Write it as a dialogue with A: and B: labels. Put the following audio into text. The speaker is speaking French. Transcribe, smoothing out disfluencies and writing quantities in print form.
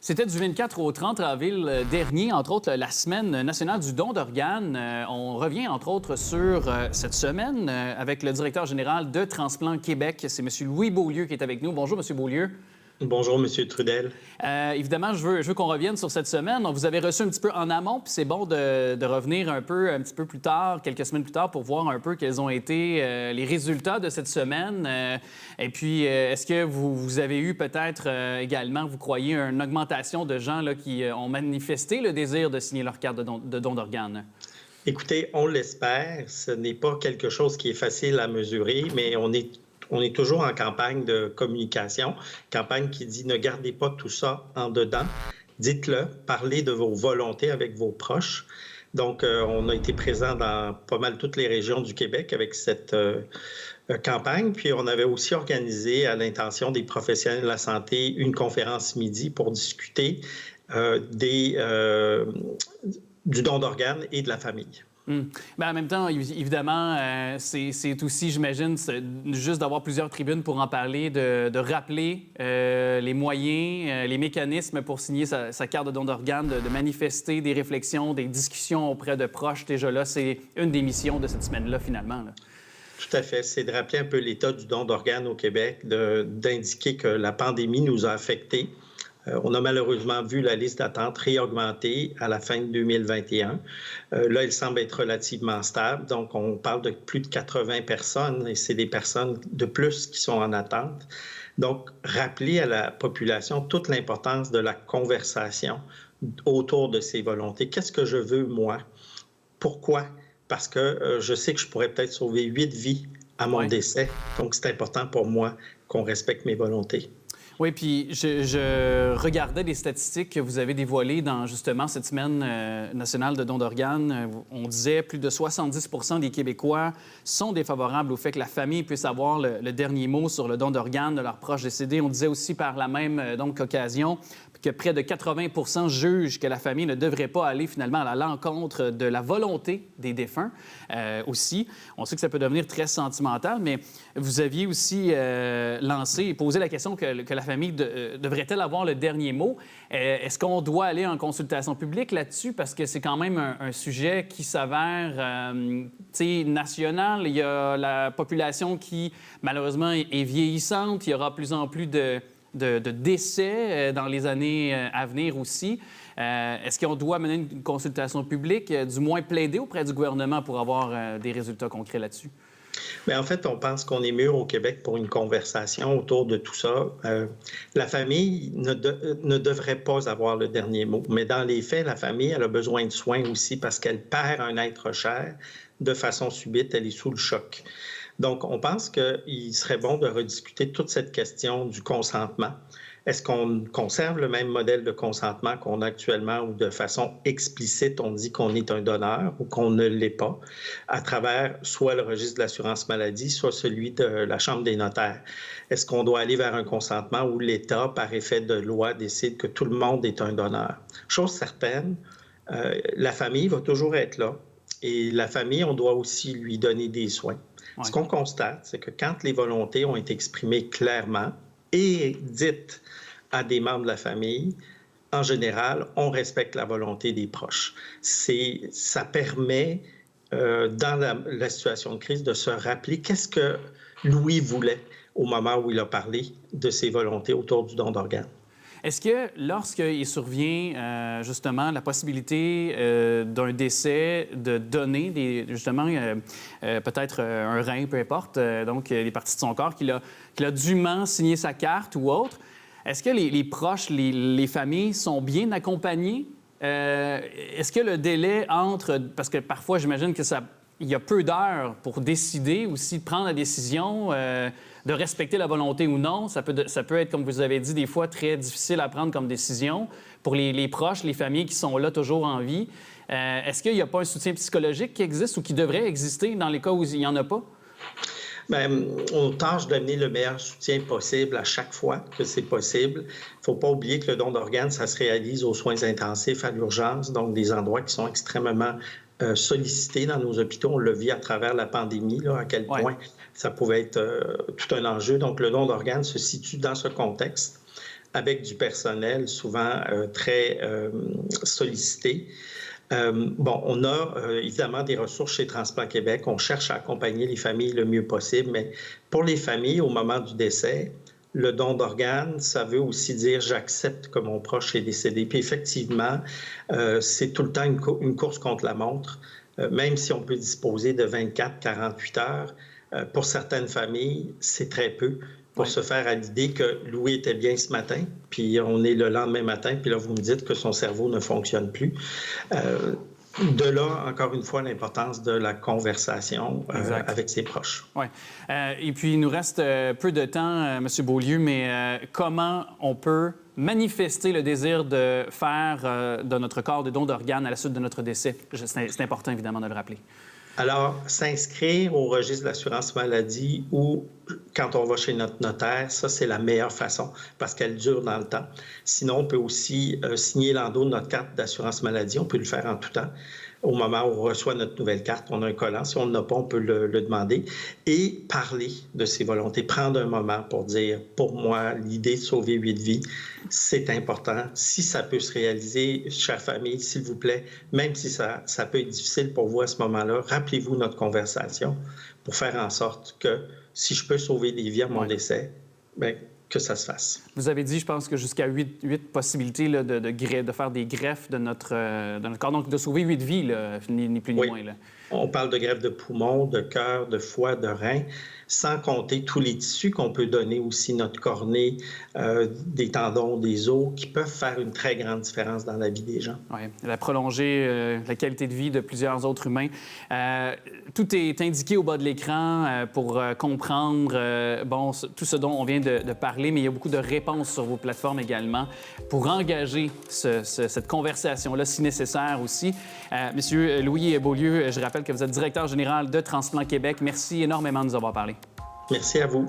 A: C'était du 24 au 30 avril dernier, entre autres, la Semaine nationale du don d'organes. On revient, entre autres, sur cette semaine avec le directeur général de Transplant Québec. C'est M. Louis Beaulieu qui est avec nous. Bonjour, M. Beaulieu.
B: Bonjour, M. Trudel.
A: Évidemment, je veux qu'on revienne sur cette semaine. On vous avait reçu un petit peu en amont, puis c'est bon de revenir un petit peu plus tard, quelques semaines plus tard, pour voir un peu quels ont été les résultats de cette semaine. Et puis, est-ce que vous avez eu peut-être également, vous croyez, une augmentation de gens là, qui ont manifesté le désir de signer leur carte de don d'organes?
B: Écoutez, on l'espère. Ce n'est pas quelque chose qui est facile à mesurer, mais on est toujours en campagne de communication, campagne qui dit ne gardez pas tout ça en dedans, dites-le, parlez de vos volontés avec vos proches. Donc, on a été présent dans pas mal toutes les régions du Québec avec cette campagne. Puis, on avait aussi organisé à l'intention des professionnels de la santé une conférence midi pour discuter du don d'organes et de la famille.
A: Bien, en même temps, évidemment, c'est aussi, j'imagine, juste d'avoir plusieurs tribunes pour en parler, de rappeler les moyens, les mécanismes pour signer sa carte de don d'organes, de manifester des réflexions, des discussions auprès de proches. Déjà là, c'est une des missions de cette semaine-là, finalement. Là.
B: Tout à fait. C'est de rappeler un peu l'état du don d'organes au Québec, d'indiquer que la pandémie nous a affectés. On a malheureusement vu la liste d'attente réaugmenter à la fin de 2021. Là, elle semble être relativement stable. Donc, on parle de plus de 80 personnes et c'est des personnes de plus qui sont en attente. Donc, rappeler à la population toute l'importance de la conversation autour de ces volontés. Qu'est-ce que je veux, moi? Pourquoi? Parce que je sais que je pourrais peut-être sauver 8 vies à mon décès. Donc, c'est important pour moi qu'on respecte mes volontés.
A: Oui, puis je regardais les statistiques que vous avez dévoilées dans justement cette semaine nationale de don d'organes. On disait plus de 70 % des Québécois sont défavorables au fait que la famille puisse avoir le dernier mot sur le don d'organes de leurs proches décédés. On disait aussi par la même occasion que près de 80 % jugent que la famille ne devrait pas aller finalement à l'encontre de la volonté des défunts aussi. On sait que ça peut devenir très sentimental, mais vous aviez aussi lancé et posé la question que la famille devrait-elle avoir le dernier mot? Est-ce qu'on doit aller en consultation publique là-dessus? Parce que c'est quand même un sujet qui s'avère national. Il y a la population qui, malheureusement, est vieillissante. Il y aura de plus en plus de décès dans les années à venir aussi. Est-ce qu'on doit mener une consultation publique, du moins plaider auprès du gouvernement pour avoir des résultats concrets là-dessus?
B: Bien, en fait, on pense qu'on est mûr au Québec pour une conversation autour de tout ça. La famille ne devrait pas avoir le dernier mot, mais dans les faits, la famille, elle a besoin de soins aussi parce qu'elle perd un être cher de façon subite, elle est sous le choc. Donc, on pense qu'il serait bon de rediscuter toute cette question du consentement. Est-ce qu'on conserve le même modèle de consentement qu'on a actuellement ou de façon explicite, on dit qu'on est un donneur ou qu'on ne l'est pas à travers soit le registre de l'assurance maladie, soit celui de la Chambre des notaires? Est-ce qu'on doit aller vers un consentement où l'État, par effet de loi, décide que tout le monde est un donneur? Chose certaine, la famille va toujours être là et la famille, on doit aussi lui donner des soins. Ouais. Ce qu'on constate, c'est que quand les volontés ont été exprimées clairement et dites à des membres de la famille, en général, on respecte la volonté des proches. Ça permet, dans la situation de crise, de se rappeler qu'est-ce que Louis voulait au moment où il a parlé de ses volontés autour du don d'organes.
A: Est-ce que lorsqu'il survient justement la possibilité d'un décès, de donner peut-être un rein, peu importe, donc les parties de son corps, qu'il a dûment signé sa carte ou autre, est-ce que les proches, les familles sont bien accompagnés? Est-ce que le délai entre... Parce que parfois, j'imagine que il y a peu d'heures pour décider aussi, de prendre la décision, de respecter la volonté ou non. Ça peut être, comme vous avez dit, des fois très difficile à prendre comme décision pour les proches, les familles qui sont là toujours en vie. Est-ce qu'il n'y a pas un soutien psychologique qui existe ou qui devrait exister dans les cas où il n'y en a pas?
B: Bien, on tâche d'amener le meilleur soutien possible à chaque fois que c'est possible. Il ne faut pas oublier que le don d'organes, ça se réalise aux soins intensifs, à l'urgence, donc des endroits qui sont extrêmement sollicités dans nos hôpitaux. On le vit à travers la pandémie, là, à quel point ça pouvait être tout un enjeu. Donc, le don d'organes se situe dans ce contexte. avec du personnel souvent très sollicité. On a évidemment des ressources chez Transplant Québec. On cherche à accompagner les familles le mieux possible, mais pour les familles, au moment du décès, le don d'organes, ça veut aussi dire j'accepte que mon proche est décédé. Puis effectivement, c'est tout le temps une course contre la montre. Même si on peut disposer de 24-48 heures, pour certaines familles, c'est très peu pour se faire à l'idée que Louis était bien ce matin, puis on est le lendemain matin, puis là, vous me dites que son cerveau ne fonctionne plus. De là, encore une fois, l'importance de la conversation avec ses proches.
A: Oui. Et puis, il nous reste peu de temps, M. Beaulieu, mais comment on peut manifester le désir de faire de notre corps des dons d'organes à la suite de notre décès? C'est important, évidemment, de le rappeler.
B: Alors, s'inscrire au registre de l'assurance maladie ou quand on va chez notre notaire, ça, c'est la meilleure façon parce qu'elle dure dans le temps. Sinon, on peut aussi signer l'endos de notre carte d'assurance maladie. On peut le faire en tout temps. Au moment où on reçoit notre nouvelle carte, on a un collant. Si on ne l'a pas, on peut le demander. Et parler de ses volontés. Prendre un moment pour dire, pour moi, l'idée de sauver 8 vies, c'est important. Si ça peut se réaliser, chère famille, s'il vous plaît, même si ça peut être difficile pour vous à ce moment-là, rappelez-vous notre conversation pour faire en sorte que si je peux sauver des vies à mon décès, bien, que ça se fasse.
A: Vous avez dit, je pense, que jusqu'à 8 possibilités là, de faire des greffes de notre corps, donc de sauver 8 vies, là, ni plus ni moins. Là.
B: On parle de greffe de poumon, de cœur, de foie, de rein, sans compter tous les tissus qu'on peut donner aussi, notre cornée, des tendons, des os, qui peuvent faire une très grande différence dans la vie des gens.
A: Oui, la prolonger la qualité de vie de plusieurs autres humains. Tout est indiqué au bas de l'écran pour comprendre tout ce dont on vient de parler, mais il y a beaucoup de réponses sur vos plateformes également pour engager cette conversation-là, si nécessaire aussi. Monsieur Louis Beaulieu, je rappelle que vous êtes directeur général de Transplant Québec. Merci énormément de nous avoir parlé.
B: Merci à vous.